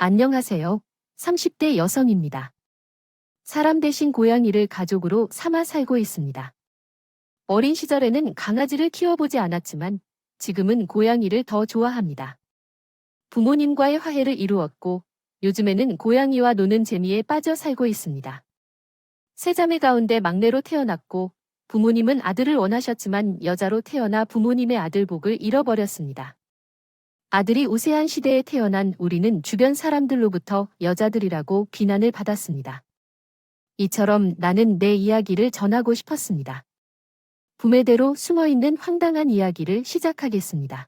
안녕하세요. 30대 여성입니다. 사람 대신 고양이를 가족으로 삼아 살고 있습니다. 어린 시절에는 강아지를 키워보지 않았지만 지금은 고양이를 더 좋아합니다. 부모님과의 화해를 이루었고 요즘에는 고양이와 노는 재미에 빠져 살고 있습니다. 세 자매 가운데 막내로 태어났고 부모님은 아들을 원하셨지만 여자로 태어나 부모님의 아들복을 잃어버렸습니다. 아들이 우세한 시대에 태어난 우리는 주변 사람들로부터 여자들이라고 비난을 받았습니다. 이처럼 나는 내 이야기를 전하고 싶었습니다. 부매대로 숨어있는 황당한 이야기를 시작하겠습니다.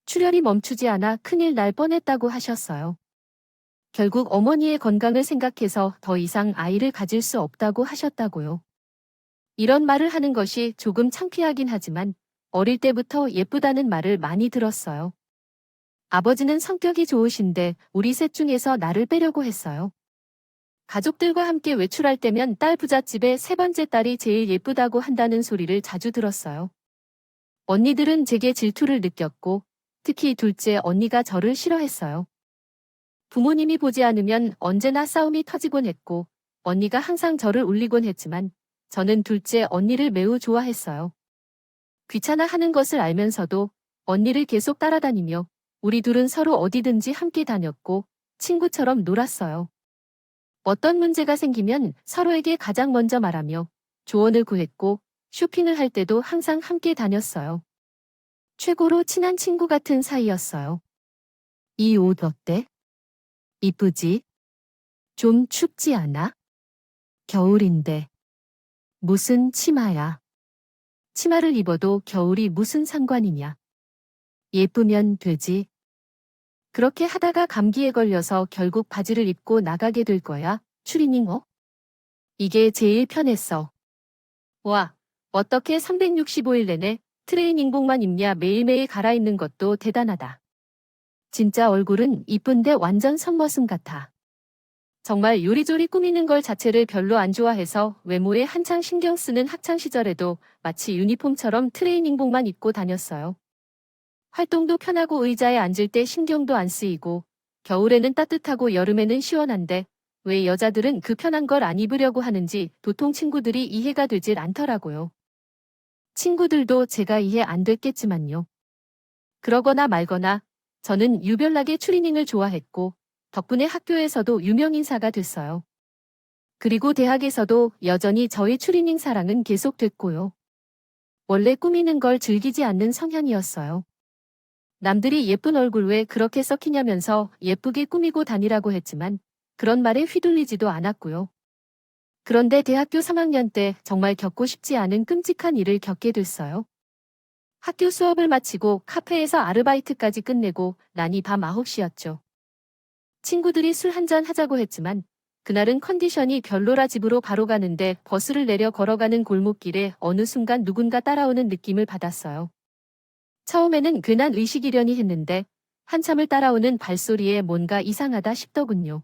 출혈이 멈추지 않아 큰일 날 뻔했다고 하셨어요. 결국 어머니의 건강을 생각해서 더 이상 아이를 가질 수 없다고 하셨다고요. 이런 말을 하는 것이 조금 창피하긴 하지만 어릴 때부터 예쁘다는 말을 많이 들었어요. 아버지는 성격이 좋으신데 우리 셋 중에서 나를 빼려고 했어요. 가족들과 함께 외출할 때면 딸 부잣집의 세 번째 딸이 제일 예쁘다고 한다는 소리를 자주 들었어요. 언니들은 제게 질투를 느꼈고 특히 둘째 언니가 저를 싫어했어요. 부모님이 보지 않으면 언제나 싸움이 터지곤 했고 언니가 항상 저를 울리곤 했지만 저는 둘째 언니를 매우 좋아했어요. 귀찮아 하는 것을 알면서도 언니를 계속 따라다니며 우리 둘은 서로 어디든지 함께 다녔고 친구처럼 놀았어요. 어떤 문제가 생기면 서로에게 가장 먼저 말하며 조언을 구했고 쇼핑을 할 때도 항상 함께 다녔어요. 최고로 친한 친구 같은 사이였어요. 이 옷 어때? 이쁘지? 좀 춥지 않아? 겨울인데. 무슨 치마야? 치마를 입어도 겨울이 무슨 상관이냐? 예쁘면 되지. 그렇게 하다가 감기에 걸려서 결국 바지를 입고 나가게 될 거야. 추리닝 이게 제일 편했어. 와, 어떻게 365일 내내 트레이닝복만 입냐. 매일매일 갈아입는 것도 대단하다. 진짜 얼굴은 이쁜데 완전 선머슴 같아. 정말 요리조리 꾸미는 걸 자체를 별로 안 좋아해서 외모에 한창 신경 쓰는 학창 시절에도 마치 유니폼처럼 트레이닝복만 입고 다녔어요. 활동도 편하고 의자에 앉을 때 신경도 안 쓰이고 겨울에는 따뜻하고 여름에는 시원한데 왜 여자들은 그 편한 걸 안 입으려고 하는지 도통 친구들이 이해가 되질 않더라고요. 친구들도 제가 이해 안 됐겠지만요. 그러거나 말거나 저는 유별나게 추리닝을 좋아했고 덕분에 학교에서도 유명인사가 됐어요. 그리고 대학에서도 여전히 저의 추리닝 사랑은 계속됐고요. 원래 꾸미는 걸 즐기지 않는 성향이었어요. 남들이 예쁜 얼굴 왜 그렇게 썩히냐면서 예쁘게 꾸미고 다니라고 했지만 그런 말에 휘둘리지도 않았고요. 그런데 대학교 3학년 때 정말 겪고 싶지 않은 끔찍한 일을 겪게 됐어요. 학교 수업을 마치고 카페에서 아르바이트까지 끝내고 나니 밤 9시였죠. 친구들이 술 한잔 하자고 했지만 그날은 컨디션이 별로라 집으로 바로 가는데 버스를 내려 걸어가는 골목길에 어느 순간 누군가 따라오는 느낌을 받았어요. 처음에는 괜한 의식이려니 했는데 한참을 따라오는 발소리에 뭔가 이상하다 싶더군요.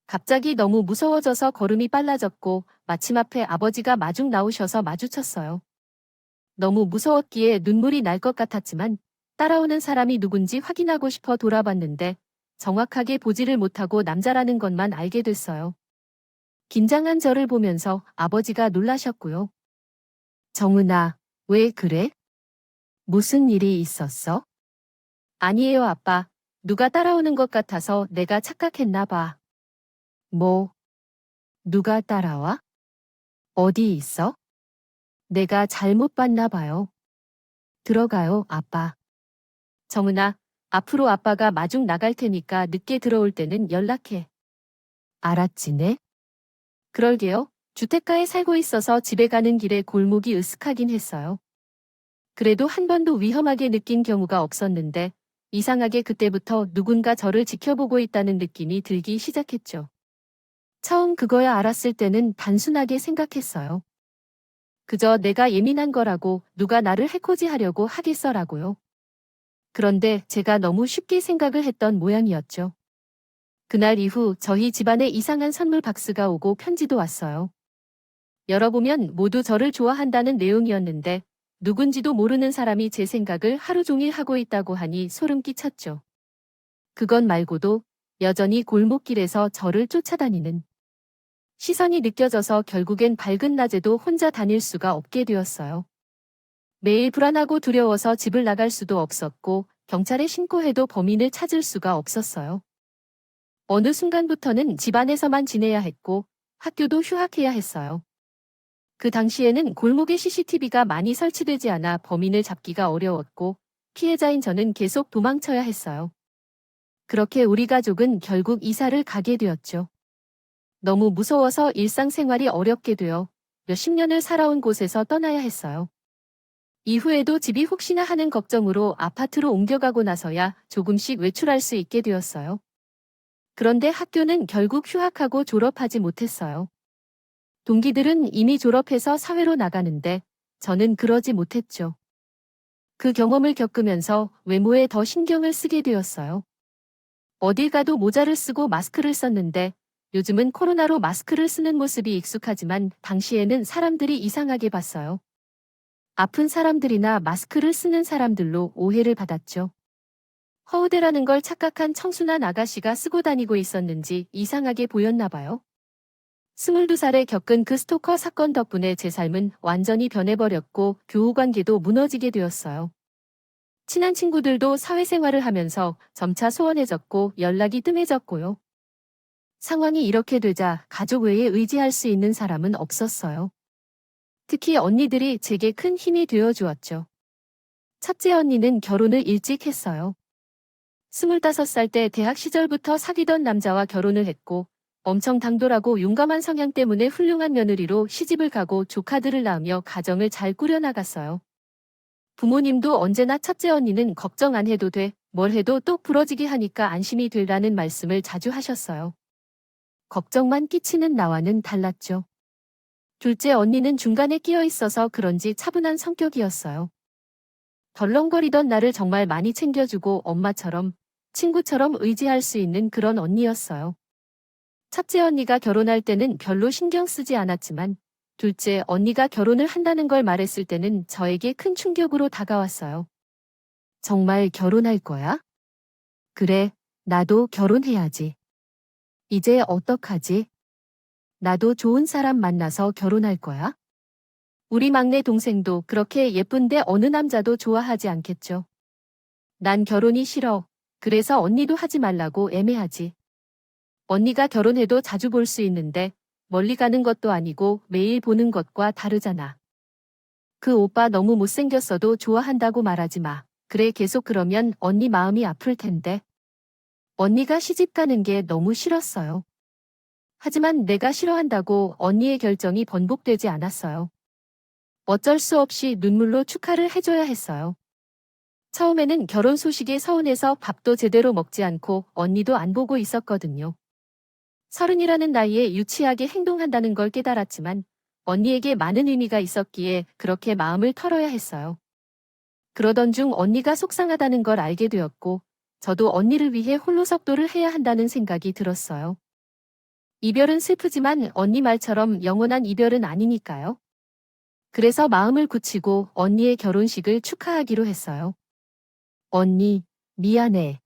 갑자기 너무 무서워져서 걸음이 빨라졌고 마침 앞에 아버지가 마중 나오셔서 마주쳤어요. 너무 무서웠기에 눈물이 날 것 같았지만 따라오는 사람이 누군지 확인하고 싶어 돌아봤는데 정확하게 보지를 못하고 남자라는 것만 알게 됐어요. 긴장한 저를 보면서 아버지가 놀라셨고요. 정은아, 왜 그래? 무슨 일이 있었어? 아니에요, 아빠. 누가 따라오는 것 같아서 내가 착각했나 봐. 뭐, 누가 따라와? 어디 있어? 내가 잘못 봤나 봐요. 들어가요, 아빠. 정은아, 앞으로 아빠가 마중 나갈 테니까 늦게 들어올 때는 연락해. 알았지네? 그럴게요. 주택가에 살고 있어서 집에 가는 길에 골목이 으슥하긴 했어요. 그래도 한 번도 위험하게 느낀 경우가 없었는데 이상하게 그때부터 누군가 저를 지켜보고 있다는 느낌이 들기 시작했죠. 처음 그거야 알았을 때는 단순하게 생각했어요. 그저 내가 예민한 거라고 누가 나를 해코지하려고 하겠어라고요. 그런데 제가 너무 쉽게 생각을 했던 모양이었죠. 그날 이후 저희 집안에 이상한 선물 박스가 오고 편지도 왔어요. 열어보면 모두 저를 좋아한다는 내용이었는데 누군지도 모르는 사람이 제 생각을 하루 종일 하고 있다고 하니 소름 끼쳤죠. 그것 말고도 여전히 골목길에서 저를 쫓아다니는 시선이 느껴져서 결국엔 밝은 낮에도 혼자 다닐 수가 없게 되었어요. 매일 불안하고 두려워서 집을 나갈 수도 없었고 경찰에 신고해도 범인을 찾을 수가 없었어요. 어느 순간부터는 집안에서만 지내야 했고 학교도 휴학해야 했어요. 그 당시에는 골목에 CCTV가 많이 설치되지 않아 범인을 잡기가 어려웠고 피해자인 저는 계속 도망쳐야 했어요. 그렇게 우리 가족은 결국 이사를 가게 되었죠. 너무 무서워서 일상생활이 어렵게 되어 몇십 년을 살아온 곳에서 떠나야 했어요. 이후에도 집이 혹시나 하는 걱정으로 아파트로 옮겨가고 나서야 조금씩 외출할 수 있게 되었어요. 그런데 학교는 결국 휴학하고 졸업하지 못했어요. 동기들은 이미 졸업해서 사회로 나가는데 저는 그러지 못했죠. 그 경험을 겪으면서 외모에 더 신경을 쓰게 되었어요. 어딜 가도 모자를 쓰고 마스크를 썼는데 요즘은 코로나로 마스크를 쓰는 모습이 익숙하지만 당시에는 사람들이 이상하게 봤어요. 아픈 사람들이나 마스크를 쓰는 사람들로 오해를 받았죠. 허우대라는 걸 착각한 청순한 아가씨가 쓰고 다니고 있었는지 이상하게 보였나 봐요. 22살에 겪은 그 스토커 사건 덕분에 제 삶은 완전히 변해버렸고 교우관계도 무너지게 되었어요. 친한 친구들도 사회생활을 하면서 점차 소원해졌고 연락이 뜸해졌고요. 상황이 이렇게 되자 가족 외에 의지할 수 있는 사람은 없었어요. 특히 언니들이 제게 큰 힘이 되어 주었죠. 첫째 언니는 결혼을 일찍 했어요. 25살 때 대학 시절부터 사귀던 남자와 결혼을 했고 엄청 당돌하고 용감한 성향 때문에 훌륭한 며느리로 시집을 가고 조카들을 낳으며 가정을 잘 꾸려나갔어요. 부모님도 언제나 첫째 언니는 걱정 안 해도 돼, 뭘 해도 똑 부러지게 하니까 안심이 되라는 말씀을 자주 하셨어요. 걱정만 끼치는 나와는 달랐죠. 둘째 언니는 중간에 끼어 있어서 그런지 차분한 성격이었어요. 덜렁거리던 나를 정말 많이 챙겨주고 엄마처럼, 친구처럼 의지할 수 있는 그런 언니였어요. 첫째 언니가 결혼할 때는 별로 신경 쓰지 않았지만 둘째 언니가 결혼을 한다는 걸 말했을 때는 저에게 큰 충격으로 다가왔어요. 정말 결혼할 거야? 그래, 나도 결혼해야지. 이제 어떡하지? 나도 좋은 사람 만나서 결혼할 거야? 우리 막내 동생도 그렇게 예쁜데 어느 남자도 좋아하지 않겠죠. 난 결혼이 싫어. 그래서 언니도 하지 말라고 애매하지. 언니가 결혼해도 자주 볼 수 있는데 멀리 가는 것도 아니고 매일 보는 것과 다르잖아. 그 오빠 너무 못생겼어도 좋아한다고 말하지 마. 그래 계속 그러면 언니 마음이 아플 텐데. 언니가 시집 가는 게 너무 싫었어요. 하지만 내가 싫어한다고 언니의 결정이 번복되지 않았어요. 어쩔 수 없이 눈물로 축하를 해줘야 했어요. 처음에는 결혼 소식에 서운해서 밥도 제대로 먹지 않고 언니도 안 보고 있었거든요. 30이라는 나이에 유치하게 행동한다는 걸 깨달았지만 언니에게 많은 의미가 있었기에 그렇게 마음을 털어야 했어요. 그러던 중 언니가 속상하다는 걸 알게 되었고 저도 언니를 위해 홀로 석도를 해야 한다는 생각이 들었어요. 이별은 슬프지만 언니 말처럼 영원한 이별은 아니니까요. 그래서 마음을 굳히고 언니의 결혼식을 축하하기로 했어요. 언니, 미안해.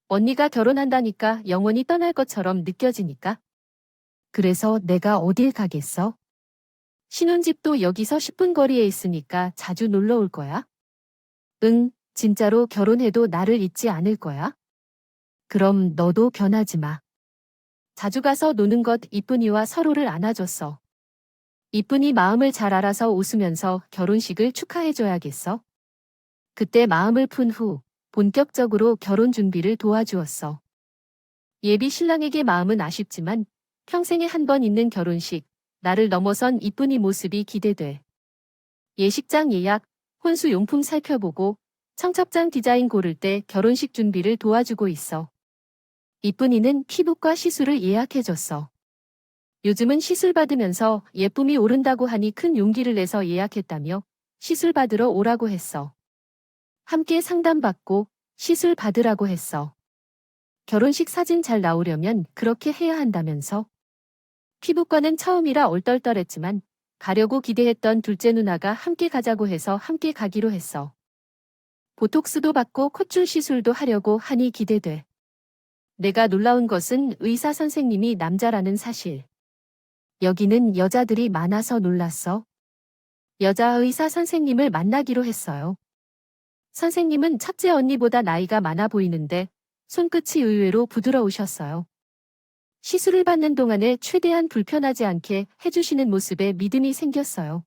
언니가 결혼한다니까 영원히 떠날 것처럼 느껴지니까. 그래서 내가 어딜 가겠어? 신혼집도 여기서 10분 거리에 있으니까 자주 놀러 올 거야? 응, 진짜로 결혼해도 나를 잊지 않을 거야? 그럼 너도 변하지 마. 자주 가서 노는 것 이쁜이와 서로를 안아줬어. 이쁜이 마음을 잘 알아서 웃으면서 결혼식을 축하해줘야겠어. 그때 마음을 푼 후 본격적으로 결혼 준비를 도와주었어. 예비 신랑에게 마음은 아쉽지만 평생에 한 번 있는 결혼식, 나를 넘어선 이쁜이 모습이 기대돼. 예식장 예약, 혼수 용품 살펴보고 청첩장 디자인 고를 때 결혼식 준비를 도와주고 있어. 이쁜이는 피부과 시술을 예약해줬어. 요즘은 시술 받으면서 예쁨이 오른다고 하니 큰 용기를 내서 예약했다며 시술 받으러 오라고 했어. 함께 상담받고 시술 받으라고 했어. 결혼식 사진 잘 나오려면 그렇게 해야 한다면서. 피부과는 처음이라 얼떨떨했지만 가려고 기대했던 둘째 누나가 함께 가자고 해서 함께 가기로 했어. 보톡스도 받고 콧줄 시술도 하려고 하니 기대돼. 내가 놀라운 것은 의사 선생님이 남자라는 사실. 여기는 여자들이 많아서 놀랐어. 여자 의사 선생님을 만나기로 했어요. 선생님은 첫째 언니보다 나이가 많아 보이는데 손끝이 의외로 부드러우셨어요. 시술을 받는 동안에 최대한 불편하지 않게 해주시는 모습에 믿음이 생겼어요.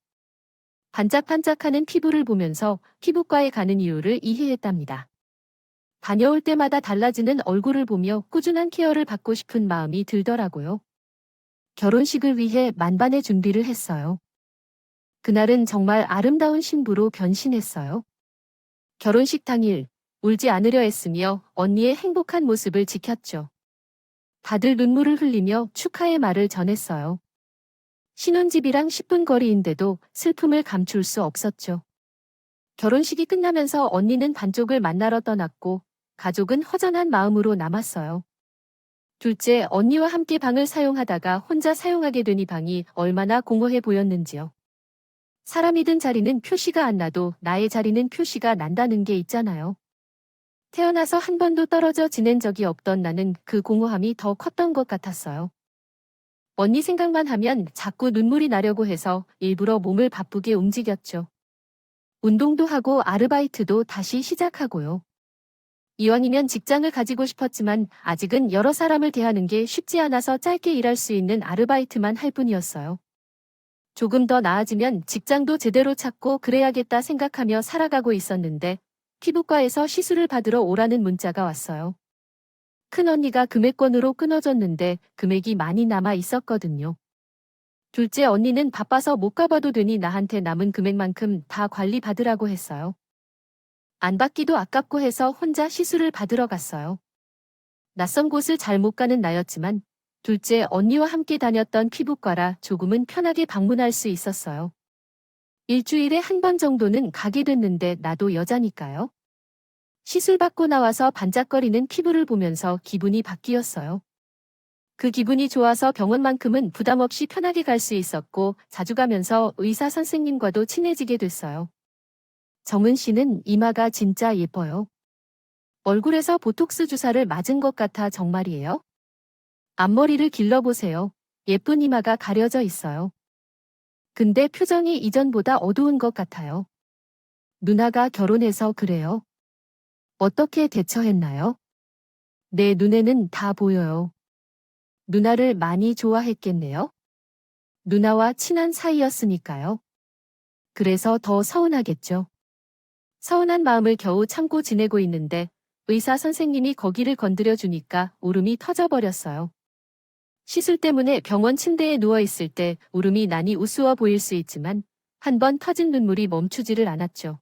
반짝반짝하는 피부를 보면서 피부과에 가는 이유를 이해했답니다. 다녀올 때마다 달라지는 얼굴을 보며 꾸준한 케어를 받고 싶은 마음이 들더라고요. 결혼식을 위해 만반의 준비를 했어요. 그날은 정말 아름다운 신부로 변신했어요. 결혼식 당일, 울지 않으려 했으며 언니의 행복한 모습을 지켰죠. 다들 눈물을 흘리며 축하의 말을 전했어요. 신혼집이랑 10분 거리인데도 슬픔을 감출 수 없었죠. 결혼식이 끝나면서 언니는 반쪽을 만나러 떠났고 가족은 허전한 마음으로 남았어요. 둘째 언니와 함께 방을 사용하다가 혼자 사용하게 되니 방이 얼마나 공허해 보였는지요. 사람이 든 자리는 표시가 안 나도 나의 자리는 표시가 난다는 게 있잖아요. 태어나서 한 번도 떨어져 지낸 적이 없던 나는 그 공허함이 더 컸던 것 같았어요. 언니 생각만 하면 자꾸 눈물이 나려고 해서 일부러 몸을 바쁘게 움직였죠. 운동도 하고 아르바이트도 다시 시작하고요. 이왕이면 직장을 가지고 싶었지만 아직은 여러 사람을 대하는 게 쉽지 않아서 짧게 일할 수 있는 아르바이트만 할 뿐이었어요. 조금 더 나아지면 직장도 제대로 찾고 그래야겠다 생각하며 살아가고 있었는데 피부과에서 시술을 받으러 오라는 문자가 왔어요. 큰언니가 금액권으로 끊어졌는데 금액이 많이 남아 있었거든요. 둘째 언니는 바빠서 못 가봐도 되니 나한테 남은 금액만큼 다 관리받으라고 했어요. 안 받기도 아깝고 해서 혼자 시술을 받으러 갔어요. 낯선 곳을 잘 못 가는 나였지만 둘째 언니와 함께 다녔던 피부과라 조금은 편하게 방문할 수 있었어요. 일주일에 한 번 정도는 가게 됐는데 나도 여자니까요. 시술 받고 나와서 반짝거리는 피부를 보면서 기분이 바뀌었어요. 그 기분이 좋아서 병원만큼은 부담 없이 편하게 갈 수 있었고 자주 가면서 의사 선생님과도 친해지게 됐어요. 정은 씨는 이마가 진짜 예뻐요. 얼굴에서 보톡스 주사를 맞은 것 같아 정말이에요? 앞머리를 길러보세요. 예쁜 이마가 가려져 있어요. 근데 표정이 이전보다 어두운 것 같아요. 누나가 결혼해서 그래요. 어떻게 대처했나요? 내 눈에는 다 보여요. 누나를 많이 좋아했겠네요? 누나와 친한 사이였으니까요. 그래서 더 서운하겠죠. 서운한 마음을 겨우 참고 지내고 있는데 의사 선생님이 거기를 건드려 주니까 울음이 터져버렸어요. 시술 때문에 병원 침대에 누워있을 때 울음이 나니 우스워 보일 수 있지만 한 번 터진 눈물이 멈추지를 않았죠.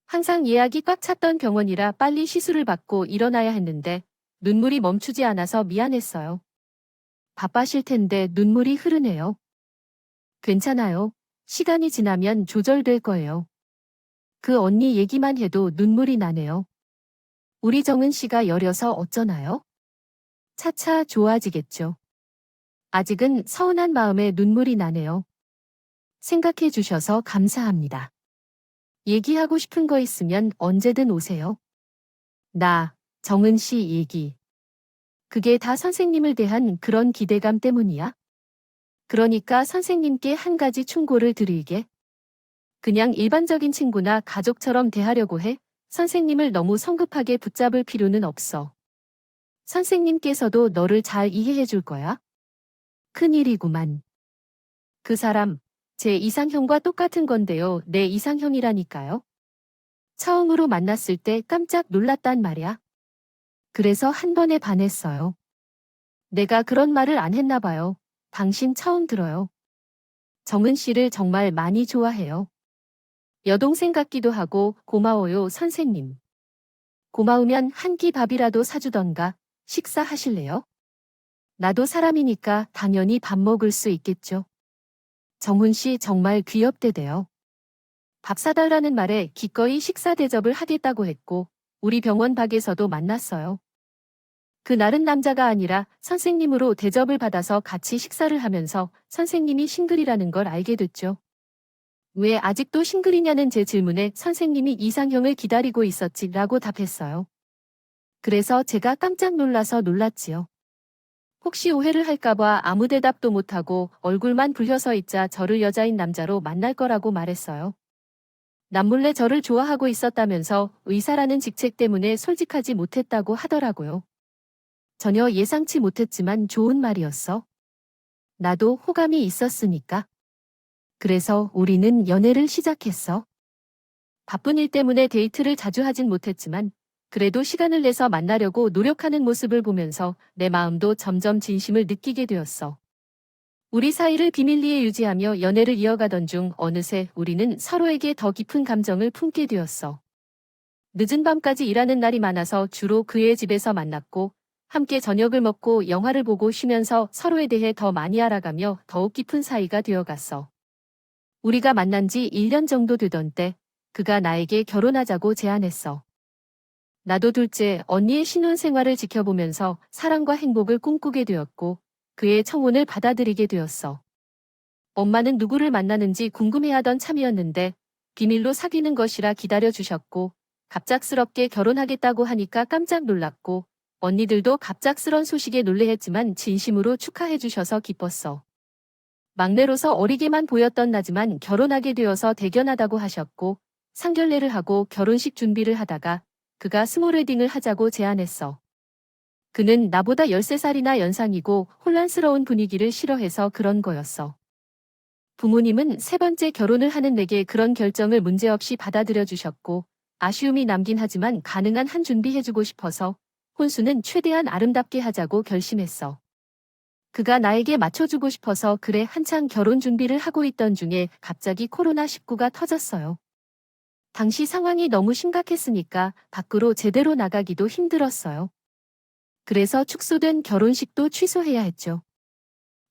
항상 예약이 꽉 찼던 병원이라 빨리 시술을 받고 일어나야 했는데 눈물이 멈추지 않아서 미안했어요. 바빠실 텐데 눈물이 흐르네요. 괜찮아요. 시간이 지나면 조절될 거예요. 그 언니 얘기만 해도 눈물이 나네요. 우리 정은 씨가 여려서 어쩌나요? 차차 좋아지겠죠. 아직은 서운한 마음에 눈물이 나네요. 생각해 주셔서 감사합니다. 얘기하고 싶은 거 있으면 언제든 오세요. 나, 정은 씨 얘기. 그게 다 선생님을 대한 그런 기대감 때문이야? 그러니까 선생님께 한 가지 충고를 드리게. 그냥 일반적인 친구나 가족처럼 대하려고 해. 선생님을 너무 성급하게 붙잡을 필요는 없어. 선생님께서도 너를 잘 이해해 줄 거야. 큰일이구만. 그 사람, 제 이상형과 똑같은 건데요. 내 이상형이라니까요. 처음으로 만났을 때 깜짝 놀랐단 말이야. 그래서 한 번에 반했어요. 내가 그런 말을 안 했나 봐요. 당신 처음 들어요. 정은 씨를 정말 많이 좋아해요. 여동생 같기도 하고 고마워요, 선생님. 고마우면 한 끼 밥이라도 사주던가 식사하실래요? 나도 사람이니까 당연히 밥 먹을 수 있겠죠. 정훈 씨 정말 귀엽대대요. 밥 사달라는 말에 기꺼이 식사 대접을 하겠다고 했고 우리 병원 밖에서도 만났어요. 그날은 남자가 아니라 선생님으로 대접을 받아서 같이 식사를 하면서 선생님이 싱글이라는 걸 알게 됐죠. 왜 아직도 싱글이냐는 제 질문에 선생님이 이상형을 기다리고 있었지라고 답했어요. 그래서 제가 깜짝 놀랐지요. 혹시 오해를 할까봐 아무 대답도 못하고 얼굴만 붉혀서 있자 저를 여자인 남자로 만날 거라고 말했어요. 남몰래 저를 좋아하고 있었다면서 의사라는 직책 때문에 솔직하지 못했다고 하더라고요. 전혀 예상치 못했지만 좋은 말이었어. 나도 호감이 있었으니까. 그래서 우리는 연애를 시작했어. 바쁜 일 때문에 데이트를 자주 하진 못했지만 그래도 시간을 내서 만나려고 노력하는 모습을 보면서 내 마음도 점점 진심을 느끼게 되었어. 우리 사이를 비밀리에 유지하며 연애를 이어가던 중 어느새 우리는 서로에게 더 깊은 감정을 품게 되었어. 늦은 밤까지 일하는 날이 많아서 주로 그의 집에서 만났고 함께 저녁을 먹고 영화를 보고 쉬면서 서로에 대해 더 많이 알아가며 더욱 깊은 사이가 되어갔어. 우리가 만난 지 1년 정도 되던 때 그가 나에게 결혼하자고 제안했어. 나도 둘째 언니의 신혼생활을 지켜보면서 사랑과 행복을 꿈꾸게 되었고 그의 청혼을 받아들이게 되었어. 엄마는 누구를 만나는지 궁금해하던 참이었는데 비밀로 사귀는 것이라 기다려주셨고 갑작스럽게 결혼하겠다고 하니까 깜짝 놀랐고 언니들도 갑작스런 소식에 놀래했지만 진심으로 축하해주셔서 기뻤어. 막내로서 어리게만 보였던 나지만 결혼하게 되어서 대견하다고 하셨고 상견례를 하고 결혼식 준비를 하다가 그가 스몰 웨딩을 하자고 제안했어. 그는 나보다 13살이나 연상이고 혼란스러운 분위기를 싫어해서 그런 거였어. 부모님은 세 번째 결혼을 하는 내게 그런 결정을 문제없이 받아들여 주셨고 아쉬움이 남긴 하지만 가능한 한 준비해주고 싶어서 혼수는 최대한 아름답게 하자고 결심했어. 그가 나에게 맞춰주고 싶어서 그래 한창 결혼 준비를 하고 있던 중에 갑자기 코로나19가 터졌어요. 당시 상황이 너무 심각했으니까 밖으로 제대로 나가기도 힘들었어요. 그래서 축소된 결혼식도 취소해야 했죠.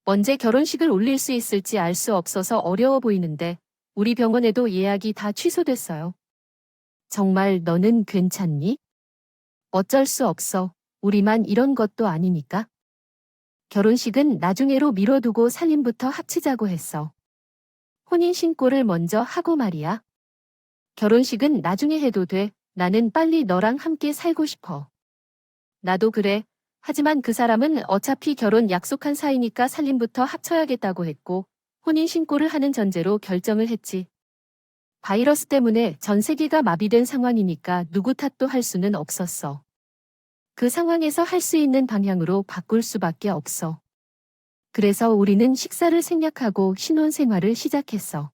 언제 결혼식을 올릴 수 있을지 알 수 없어서 어려워 보이는데 우리 병원에도 예약이 다 취소됐어요. 정말 너는 괜찮니? 어쩔 수 없어. 우리만 이런 것도 아니니까. 결혼식은 나중에로 미뤄두고 살림부터 합치자고 했어. 혼인신고를 먼저 하고 말이야. 결혼식은 나중에 해도 돼. 나는 빨리 너랑 함께 살고 싶어. 나도 그래. 하지만 그 사람은 어차피 결혼 약속한 사이니까 살림부터 합쳐야겠다고 했고 혼인신고를 하는 전제로 결정을 했지. 바이러스 때문에 전 세계가 마비된 상황이니까 누구 탓도 할 수는 없었어. 그 상황에서 할 수 있는 방향으로 바꿀 수밖에 없어. 그래서 우리는 식사를 생략하고 신혼생활을 시작했어.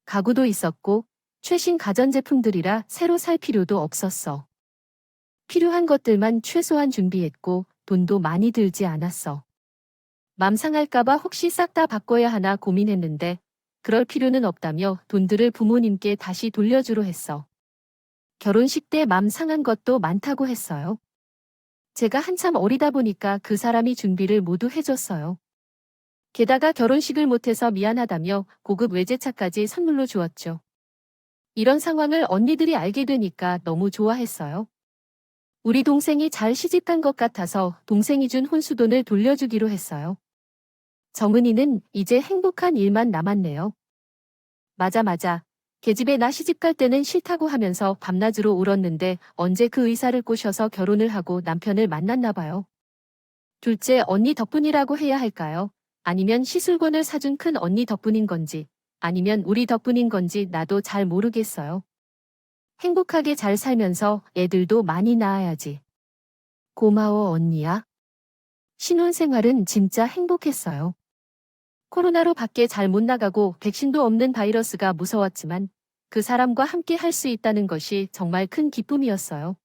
가구도 있었고 최신 가전제품들이라 새로 살 필요도 없었어. 필요한 것들만 최소한 준비했고 돈도 많이 들지 않았어. 맘 상할까봐 혹시 싹 다 바꿔야 하나 고민했는데 그럴 필요는 없다며 돈들을 부모님께 다시 돌려주로 했어. 결혼식 때 맘 상한 것도 많다고 했어요. 제가 한참 어리다 보니까 그 사람이 준비를 모두 해줬어요. 게다가 결혼식을 못해서 미안하다며 고급 외제차까지 선물로 주었죠. 이런 상황을 언니들이 알게 되니까 너무 좋아했어요. 우리 동생이 잘 시집간 것 같아서 동생이 준 혼수돈을 돌려주기로 했어요. 정은이는 이제 행복한 일만 남았네요. 맞아. 계집애 나 시집갈 때는 싫다고 하면서 밤낮으로 울었는데 언제 그 의사를 꼬셔서 결혼을 하고 남편을 만났나 봐요. 둘째 언니 덕분이라고 해야 할까요? 아니면 시술권을 사준 큰 언니 덕분인 건지, 아니면 우리 덕분인 건지 나도 잘 모르겠어요. 행복하게 잘 살면서 애들도 많이 낳아야지. 고마워 언니야. 신혼생활은 진짜 행복했어요. 코로나로 밖에 잘 못 나가고 백신도 없는 바이러스가 무서웠지만 그 사람과 함께 할 수 있다는 것이 정말 큰 기쁨이었어요.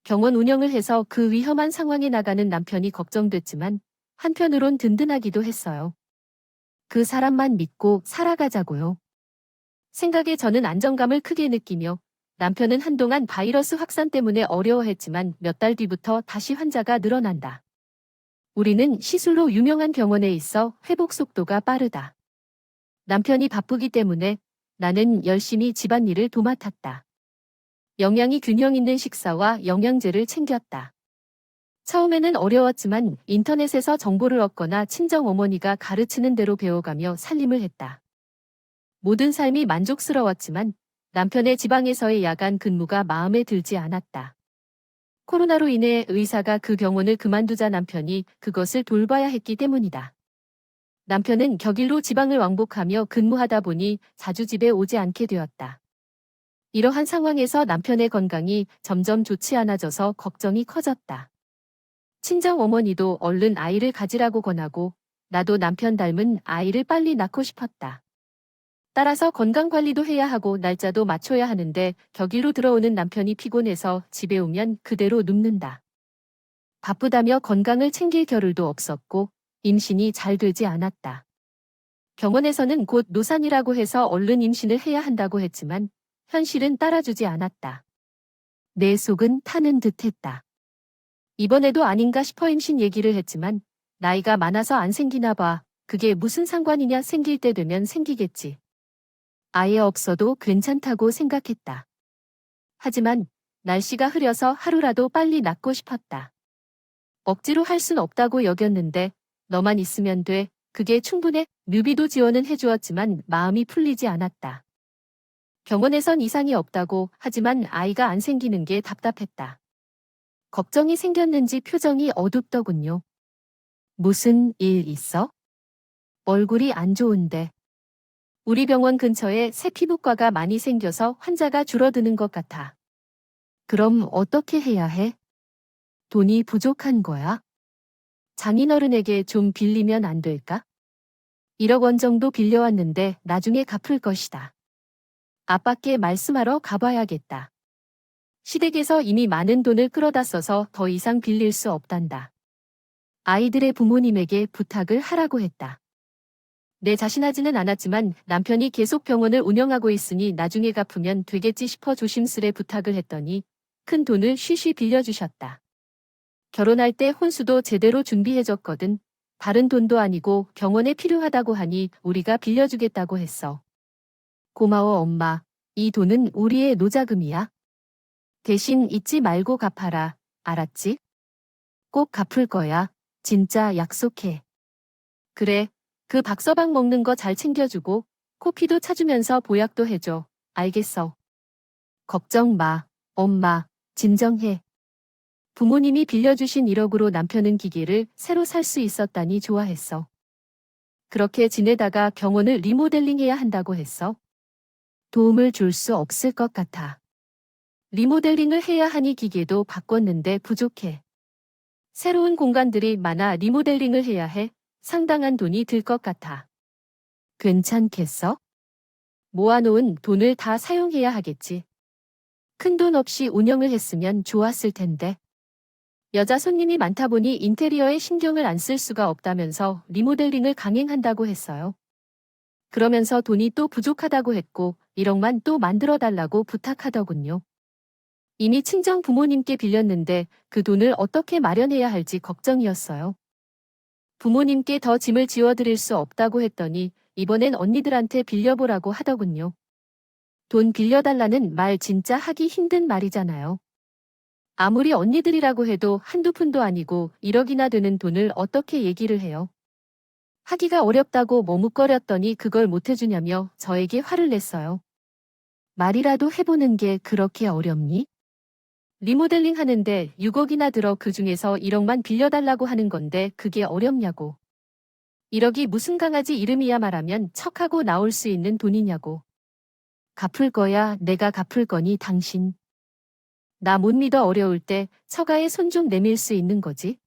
병원 운영을 해서 그 위험한 상황에 나가는 남편이 걱정됐지만 한편으론 든든하기도 했어요. 그 사람만 믿고 살아가자고요. 생각에 저는 안정감을 크게 느끼며 남편은 한동안 바이러스 확산 때문에 어려워했지만 몇 달 뒤부터 다시 환자가 늘어난다. 우리는 시술로 유명한 병원에 있어 회복 속도가 빠르다. 남편이 바쁘기 때문에 나는 열심히 집안일을 도맡았다. 영양이 균형 있는 식사와 영양제를 챙겼다. 처음에는 어려웠지만 인터넷에서 정보를 얻거나 친정어머니가 가르치는 대로 배워가며 살림을 했다. 모든 삶이 만족스러웠지만 남편의 지방에서의 야간 근무가 마음에 들지 않았다. 코로나로 인해 의사가 그 병원을 그만두자 남편이 그것을 돌봐야 했기 때문이다. 남편은 격일로 지방을 왕복하며 근무하다 보니 자주 집에 오지 않게 되었다. 이러한 상황에서 남편의 건강이 점점 좋지 않아져서 걱정이 커졌다. 친정 어머니도 얼른 아이를 가지라고 권하고 나도 남편 닮은 아이를 빨리 낳고 싶었다. 따라서 건강관리도 해야 하고 날짜도 맞춰야 하는데 격일로 들어오는 남편이 피곤해서 집에 오면 그대로 눕는다. 바쁘다며 건강을 챙길 겨를도 없었고 임신이 잘 되지 않았다. 병원에서는 곧 노산이라고 해서 얼른 임신을 해야 한다고 했지만 현실은 따라주지 않았다. 내 속은 타는 듯했다. 이번에도 아닌가 싶어 임신 얘기를 했지만 나이가 많아서 안 생기나 봐. 그게 무슨 상관이냐, 생길 때 되면 생기겠지. 아예 없어도 괜찮다고 생각했다. 하지만 날씨가 흐려서 하루라도 빨리 낫고 싶었다. 억지로 할 순 없다고 여겼는데 너만 있으면 돼. 그게 충분해. 뮤비도 지원은 해주었지만 마음이 풀리지 않았다. 병원에선 이상이 없다고 하지만 아이가 안 생기는 게 답답했다. 걱정이 생겼는지 표정이 어둡더군요. 무슨 일 있어? 얼굴이 안 좋은데. 우리 병원 근처에 새 피부과가 많이 생겨서 환자가 줄어드는 것 같아. 그럼 어떻게 해야 해? 돈이 부족한 거야? 장인어른에게 좀 빌리면 안 될까? 1억 원 정도 빌려왔는데 나중에 갚을 것이다. 아빠께 말씀하러 가봐야겠다. 시댁에서 이미 많은 돈을 끌어다 써서 더 이상 빌릴 수 없단다. 아이들의 부모님에게 부탁을 하라고 했다. 내 자신하지는 않았지만 남편이 계속 병원을 운영하고 있으니 나중에 갚으면 되겠지 싶어 조심스레 부탁을 했더니 큰 돈을 쉬쉬 빌려주셨다. 결혼할 때 혼수도 제대로 준비해줬거든. 다른 돈도 아니고 병원에 필요하다고 하니 우리가 빌려주겠다고 했어. 고마워 엄마. 이 돈은 우리의 노자금이야. 대신 잊지 말고 갚아라. 알았지? 꼭 갚을 거야. 진짜 약속해. 그래. 그 박서방 먹는 거 잘 챙겨주고 코피도 차주면서 보약도 해줘. 알겠어. 걱정 마. 엄마. 진정해. 부모님이 빌려주신 1억으로 남편은 기계를 새로 살 수 있었다니 좋아했어. 그렇게 지내다가 병원을 리모델링해야 한다고 했어. 도움을 줄 수 없을 것 같아. 리모델링을 해야 하니 기계도 바꿨는데 부족해. 새로운 공간들이 많아 리모델링을 해야 해. 상당한 돈이 들 것 같아. 괜찮겠어? 모아놓은 돈을 다 사용해야 하겠지. 큰 돈 없이 운영을 했으면 좋았을 텐데. 여자 손님이 많다 보니 인테리어에 신경을 안 쓸 수가 없다면서 리모델링을 강행한다고 했어요. 그러면서 돈이 또 부족하다고 했고 1억만 또 만들어 달라고 부탁하더군요. 이미 친정 부모님께 빌렸는데 그 돈을 어떻게 마련해야 할지 걱정이었어요. 부모님께 더 짐을 지워드릴 수 없다고 했더니 이번엔 언니들한테 빌려보라고 하더군요. 돈 빌려달라는 말 진짜 하기 힘든 말이잖아요. 아무리 언니들이라고 해도 한두 푼도 아니고 1억이나 되는 돈을 어떻게 얘기를 해요. 하기가 어렵다고 머뭇거렸더니 그걸 못해주냐며 저에게 화를 냈어요. 말이라도 해보는 게 그렇게 어렵니? 리모델링 하는데 6억이나 들어 그중에서 1억만 빌려달라고 하는 건데 그게 어렵냐고. 1억이 무슨 강아지 이름이야 말하면 척하고 나올 수 있는 돈이냐고. 갚을 거야. 내가 갚을 거니 당신. 나 못 믿어. 어려울 때 처가에 손 좀 내밀 수 있는 거지.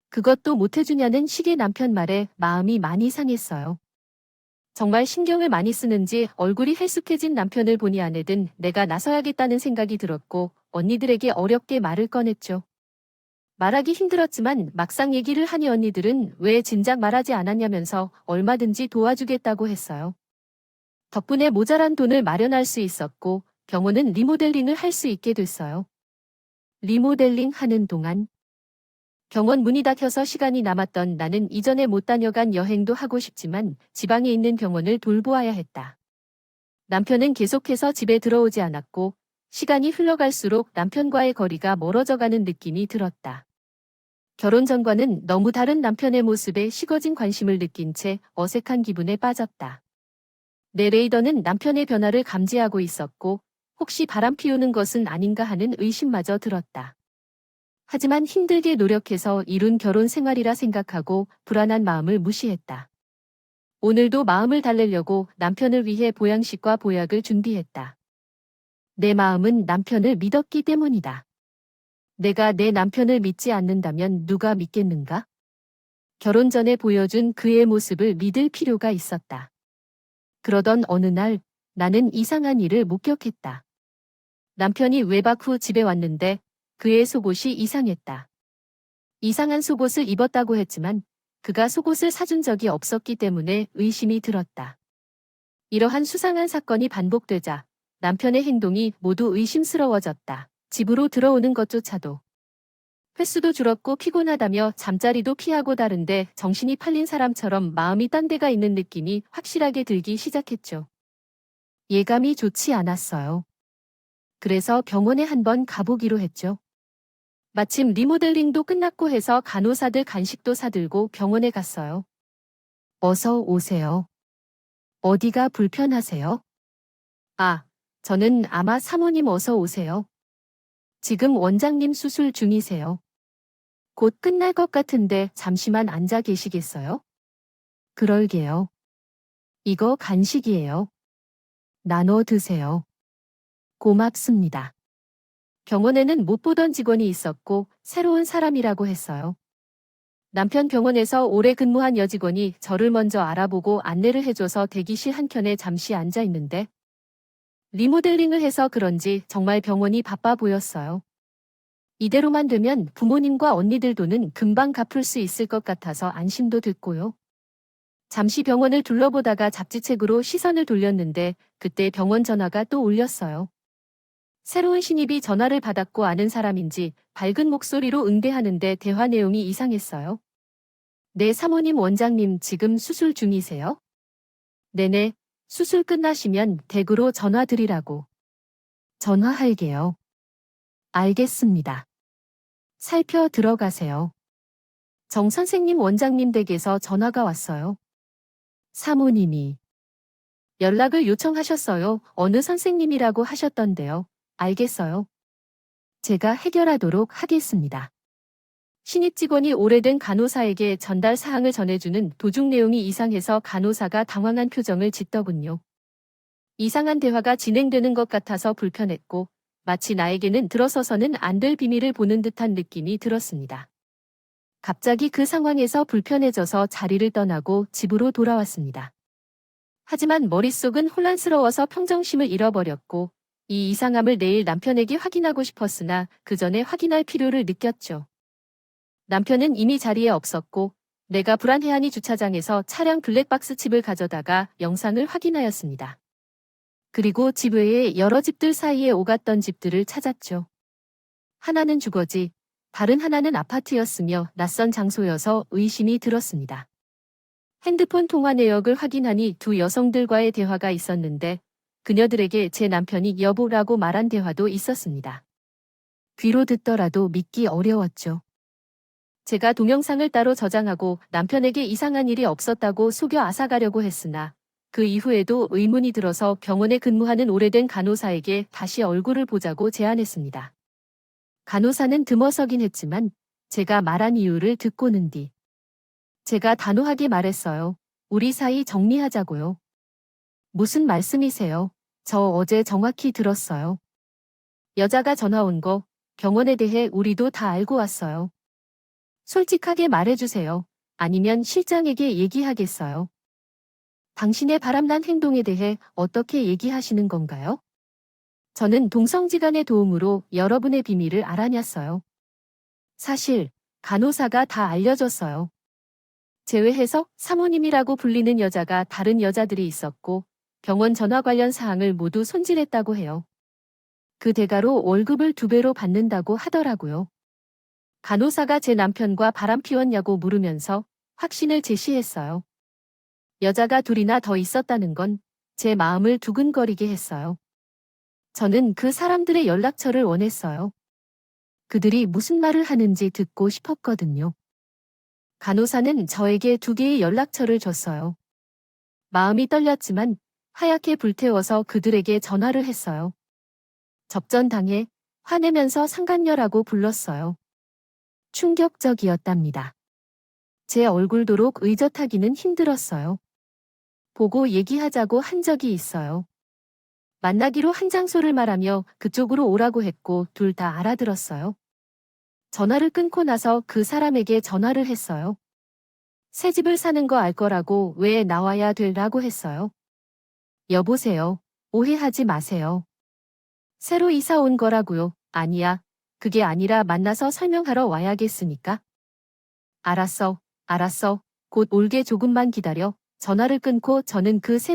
그것도 못해주냐는 식의 남편 말에 마음이 많이 상했어요. 정말 신경을 많이 쓰는지 얼굴이 헬쑥해진 남편을 보니 아내든 내가 나서야겠다는 생각이 들었고 언니들에게 어렵게 말을 꺼냈죠. 말하기 힘들었지만 막상 얘기를 하니 언니들은 왜 진작 말하지 않았냐면서 얼마든지 도와주겠다고 했어요. 덕분에 모자란 돈을 마련할 수 있었고 병원은 리모델링을 할 수 있게 됐어요. 리모델링 하는 동안 병원 문이 닫혀서 시간이 남았던 나는 이전에 못 다녀간 여행도 하고 싶지만 지방에 있는 병원을 돌보아야 했다. 남편은 계속해서 집에 들어오지 않았고 시간이 흘러갈수록 남편과의 거리가 멀어져가는 느낌이 들었다. 결혼 전과는 너무 다른 남편의 모습에 식어진 관심을 느낀 채 어색한 기분에 빠졌다. 내 레이더는 남편의 변화를 감지하고 있었고 혹시 바람 피우는 것은 아닌가 하는 의심마저 들었다. 하지만 힘들게 노력해서 이룬 결혼 생활이라 생각하고 불안한 마음을 무시했다. 오늘도 마음을 달래려고 남편을 위해 보양식과 보약을 준비했다. 내 마음은 남편을 믿었기 때문이다. 내가 내 남편을 믿지 않는다면 누가 믿겠는가? 결혼 전에 보여준 그의 모습을 믿을 필요가 있었다. 그러던 어느 날 나는 이상한 일을 목격했다. 남편이 외박 후 집에 왔는데 그의 속옷이 이상했다. 이상한 속옷을 입었다고 했지만 그가 속옷을 사준 적이 없었기 때문에 의심이 들었다. 이러한 수상한 사건이 반복되자 남편의 행동이 모두 의심스러워졌다. 집으로 들어오는 것조차도. 횟수도 줄었고 피곤하다며 잠자리도 피하고 다른데 정신이 팔린 사람처럼 마음이 딴 데가 있는 느낌이 확실하게 들기 시작했죠. 예감이 좋지 않았어요. 그래서 병원에 한번 가보기로 했죠. 마침 리모델링도 끝났고 해서 간호사들 간식도 사들고 병원에 갔어요. 어서 오세요. 어디가 불편하세요? 아, 저는 아마 사모님 어서 오세요. 지금 원장님 수술 중이세요. 곧 끝날 것 같은데 잠시만 앉아 계시겠어요? 그럴게요. 이거 간식이에요. 나눠 드세요. 고맙습니다. 병원에는 못 보던 직원이 있었고 새로운 사람이라고 했어요. 남편 병원에서 오래 근무한 여직원이 저를 먼저 알아보고 안내를 해줘서 대기실 한켠에 잠시 앉아 있는데 리모델링을 해서 그런지 정말 병원이 바빠 보였어요. 이대로만 되면 부모님과 언니들 돈은 금방 갚을 수 있을 것 같아서 안심도 됐고요. 잠시 병원을 둘러보다가 잡지책으로 시선을 돌렸는데 그때 병원 전화가 또 울렸어요. 새로운 신입이 전화를 받았고 아는 사람인지 밝은 목소리로 응대하는데 대화 내용이 이상했어요. 네, 사모님 원장님 지금 수술 중이세요? 네네, 수술 끝나시면 댁으로 전화 드리라고. 전화할게요. 알겠습니다. 살펴 들어가세요. 정 선생님 원장님 댁에서 전화가 왔어요. 사모님이 연락을 요청하셨어요. 어느 선생님이라고 하셨던데요. 알겠어요. 제가 해결하도록 하겠습니다. 신입 직원이 오래된 간호사에게 전달 사항을 전해주는 도중 내용이 이상해서 간호사가 당황한 표정을 짓더군요. 이상한 대화가 진행되는 것 같아서 불편했고 마치 나에게는 들어서서는 안 될 비밀을 보는 듯한 느낌이 들었습니다. 갑자기 그 상황에서 불편해져서 자리를 떠나고 집으로 돌아왔습니다. 하지만 머릿속은 혼란스러워서 평정심을 잃어버렸고 이 이상함을 내일 남편에게 확인하고 싶었으나 그 전에 확인할 필요를 느꼈죠. 남편은 이미 자리에 없었고 내가 불안해하니 주차장에서 차량 블랙박스 칩을 가져다가 영상을 확인하였습니다. 그리고 집 외에 여러 집들 사이에 오갔던 집들을 찾았죠. 하나는 주거지, 다른 하나는 아파트였으며 낯선 장소여서 의심이 들었습니다. 핸드폰 통화 내역을 확인하니 두 여성들과의 대화가 있었는데 그녀들에게 제 남편이 여보라고 말한 대화도 있었습니다. 귀로 듣더라도 믿기 어려웠죠. 제가 동영상을 따로 저장하고 남편에게 이상한 일이 없었다고 속여 앗아가려고 했으나 그 이후에도 의문이 들어서 병원에 근무하는 오래된 간호사에게 다시 얼굴을 보자고 제안했습니다. 간호사는 드머서긴 했지만 제가 말한 이유를 듣고는 뒤 제가 단호하게 말했어요. 우리 사이 정리하자고요. 무슨 말씀이세요? 저 어제 정확히 들었어요. 여자가 전화 온 거, 병원에 대해 우리도 다 알고 왔어요. 솔직하게 말해주세요. 아니면 실장에게 얘기하겠어요. 당신의 바람난 행동에 대해 어떻게 얘기하시는 건가요? 저는 동성지간의 도움으로 여러분의 비밀을 알아냈어요. 사실 간호사가 다 알려줬어요. 제외해서 사모님이라고 불리는 여자가 다른 여자들이 있었고 병원 전화 관련 사항을 모두 손질했다고 해요. 그 대가로 월급을 2배로 받는다고 하더라고요. 간호사가 제 남편과 바람 피웠냐고 물으면서 확신을 제시했어요. 여자가 둘이나 더 있었다는 건 제 마음을 두근거리게 했어요. 저는 그 사람들의 연락처를 원했어요. 그들이 무슨 말을 하는지 듣고 싶었거든요. 간호사는 저에게 2개의 연락처를 줬어요. 마음이 떨렸지만 하얗게 불태워서 그들에게 전화를 했어요. 접전당해 화내면서 상간녀라고 불렀어요. 충격적이었답니다. 제 얼굴도록 의젓하기는 힘들었어요. 보고 얘기하자고 한 적이 있어요. 만나기로 한 장소를 말하며 그쪽으로 오라고 했고 둘 다 알아들었어요. 전화를 끊고 나서 그 사람에게 전화를 했어요. 새 집을 사는 거 알 거라고 왜 나와야 되라고 했어요. 여보세요. 오해하지 마세요. 새로 이사 온 거라고요. 아니야. 그게 아니라 만나서 설명하러 와야겠으니까. 알았어. 알았어. 곧 올게 조금만 기다려. 전화를 끊고 저는 그 세